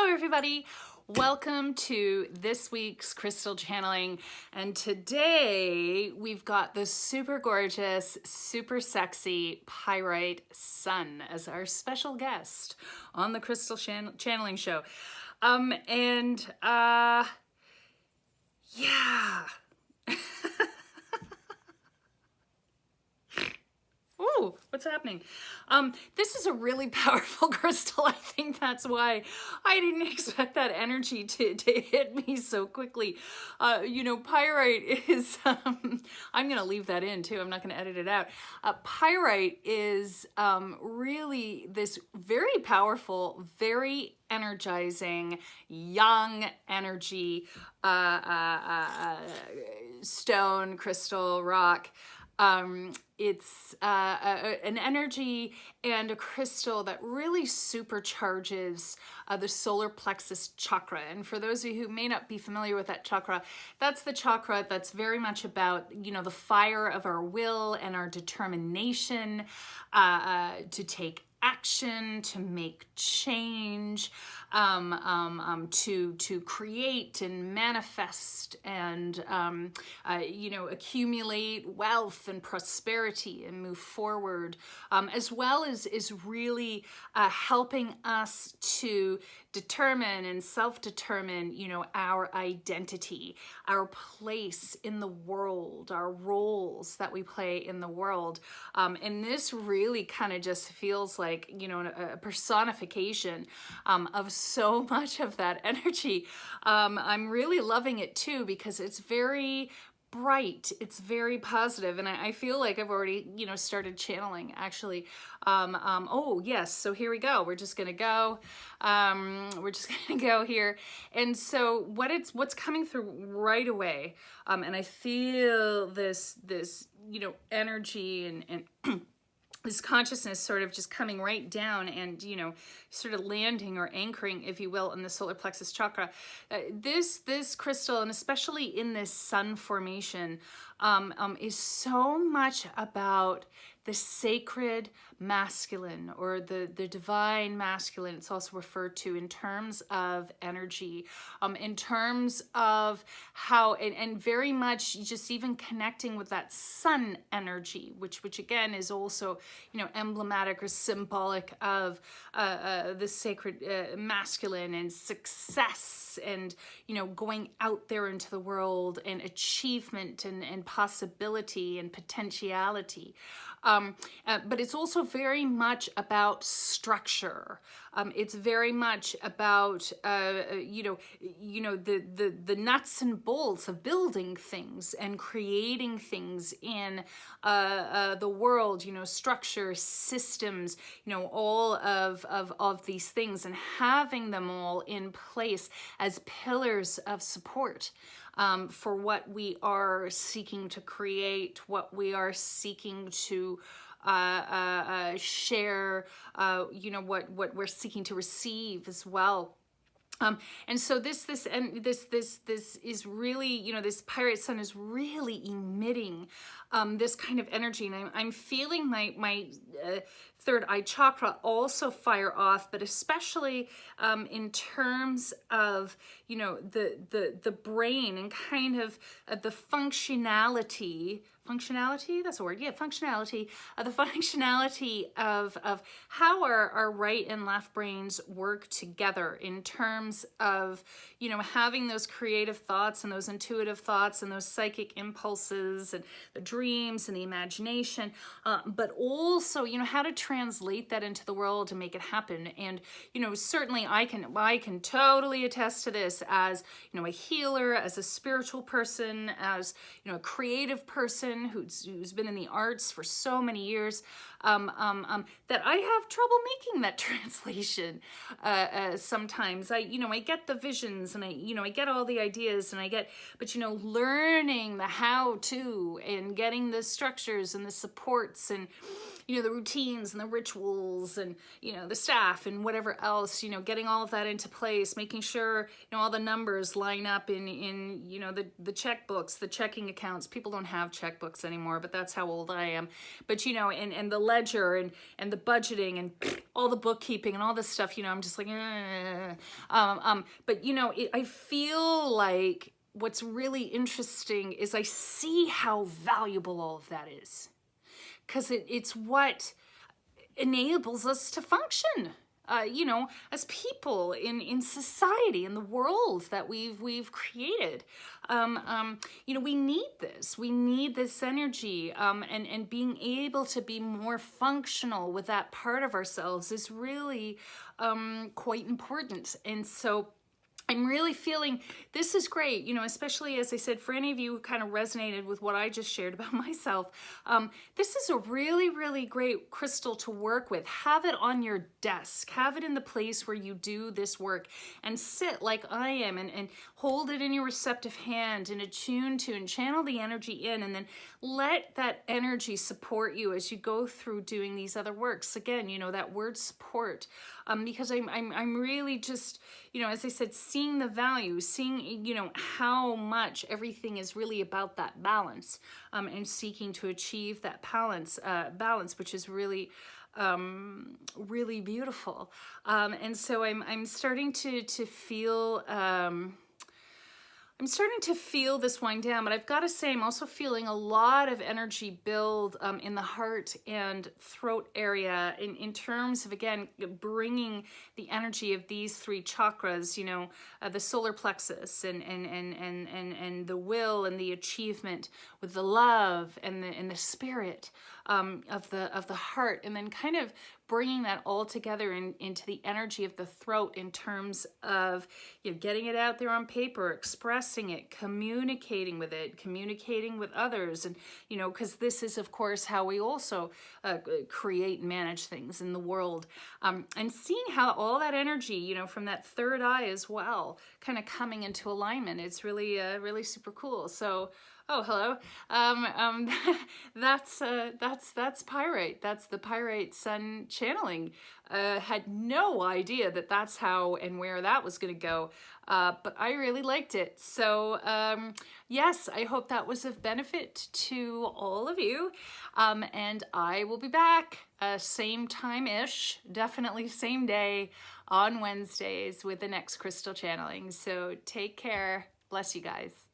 Hello everybody, welcome to this week's crystal channeling, and today we've got the super gorgeous, super sexy Pyrite Sun as our special guest on the crystal channeling show. Yeah. Ooh, what's happening? This is a really powerful crystal. I think that's why I didn't expect that energy to hit me so quickly. Pyrite is, I'm going to leave that in too. I'm not going to edit it out. Pyrite is really this very powerful, very energizing, young energy, stone, crystal, rock. It's an energy and a crystal that really supercharges the solar plexus chakra. And for those of you who may not be familiar with that chakra, that's the chakra that's very much about, the fire of our will and our determination to take action, to make change, to create and manifest and accumulate wealth and prosperity and move forward, as well as is really helping us to determine and self-determine, our identity, our place in the world, our roles that we play in the world. And this really kind of just feels like, a personification of so much of that energy. I'm really loving it too, because it's very bright, it's very positive, and I feel like I've already started channeling actually. Oh yes, so here we go. We're just gonna go here. And so what's coming through right away, and I feel this energy and this consciousness sort of just coming right down and, sort of landing or anchoring, if you will, in the solar plexus chakra. This crystal, and especially in this sun formation, is so much about the sacred masculine, or the divine masculine. It's also referred to in terms of energy, in terms of how, and very much just even connecting with that sun energy, which again is also, emblematic or symbolic of the sacred masculine and success and, going out there into the world and achievement and possibility and potentiality. But it's also very much about structure. It's very much about, the nuts and bolts of building things and creating things in the world, structure, systems, all of these things, and having them all in place as pillars of support. For what we are seeking to create, what we are seeking to share, what we're seeking to receive as well. And so this is really, this Pyrite Sun is really emitting this kind of energy, and I'm feeling my third eye chakra also fire off, but especially in terms of the brain and kind of the functionality, that's a word, yeah, functionality, the functionality of how our right and left brains work together in terms of, having those creative thoughts and those intuitive thoughts and those psychic impulses and the dreams and the imagination, but also, how to translate that into the world and make it happen. And, certainly I can totally attest to this as, a healer, as a spiritual person, as, a creative person who's been in the arts for so many years, that I have trouble making that translation. Sometimes I get the visions and I get all the ideas and but learning the how to and getting the structures and the supports and, the routines and the rituals and, the staff and whatever else, getting all of that into place, making sure, all the numbers line up in the checkbooks, the checking accounts. People don't have checkbooks anymore, but that's how old I am. But, and the ledger and the budgeting and all the bookkeeping and all this stuff, I'm just like, But you know, I feel like what's really interesting is I see how valuable all of that is, because it's what enables us to function, you know, as people in society, in the world that we've created. You know, we need this energy, and being able to be more functional with that part of ourselves is really quite important. And so I'm really feeling this is great, you know, especially as I said, for any of you who kind of resonated with what I just shared about myself. This is a really, really great crystal to work with. Have it on your desk, have it in the place where you do this work, and sit like I am, and hold it in your receptive hand and attune to and channel the energy in, and then let that energy support you as you go through doing these other works. Again, you know, that word support, because I'm really just, you know, as I said, seeing the value, seeing, you know, how much everything is really about that balance, and seeking to achieve that balance, which is really, really beautiful. And so I'm starting to feel, I'm starting to feel this wind down, but I've got to say I'm also feeling a lot of energy build in the heart and throat area in terms of, again, bringing the energy of these three chakras, you know, the solar plexus and the will and the achievement with the love and the spirit of the heart, and then kind of bringing that all together into the energy of the throat in terms of, you know, getting it out there on paper, expressing it, communicating with it, communicating with others. And, you know, because this is, of course, how we also create and manage things in the world. And seeing how all that energy, you know, from that third eye as well, kind of coming into alignment. It's really, really super cool. So, oh, hello. That's Pyrite. That's the Pyrite Sun channeling. Had no idea that that's how and where that was going to go, but I really liked it. So yes, I hope that was of benefit to all of you. And I will be back same time-ish, definitely same day on Wednesdays with the next crystal channeling. So take care. Bless you guys.